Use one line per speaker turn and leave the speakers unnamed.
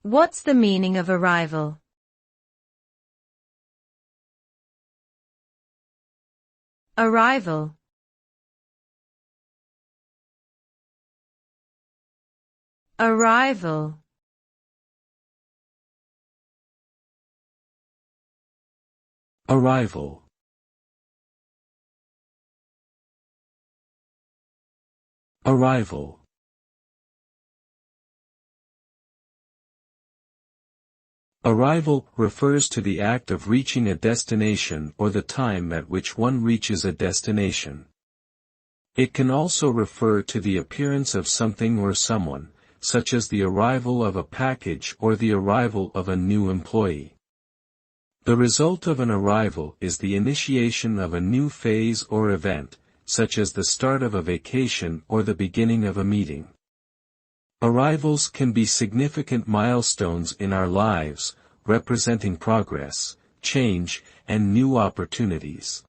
What's the meaning of arrival? Arrival. Arrival.
Arrival. Arrival. Arrival refers to the act of reaching a destination or the time at which one reaches a destination. It can also refer to the appearance of something or someone, such as the arrival of a package or the arrival of a new employee. The result of an arrival is the initiation of a new phase or event, such as the start of a vacation or the beginning of a meeting. Arrivals can be significant milestones in our lives, representing progress, change, and new opportunities.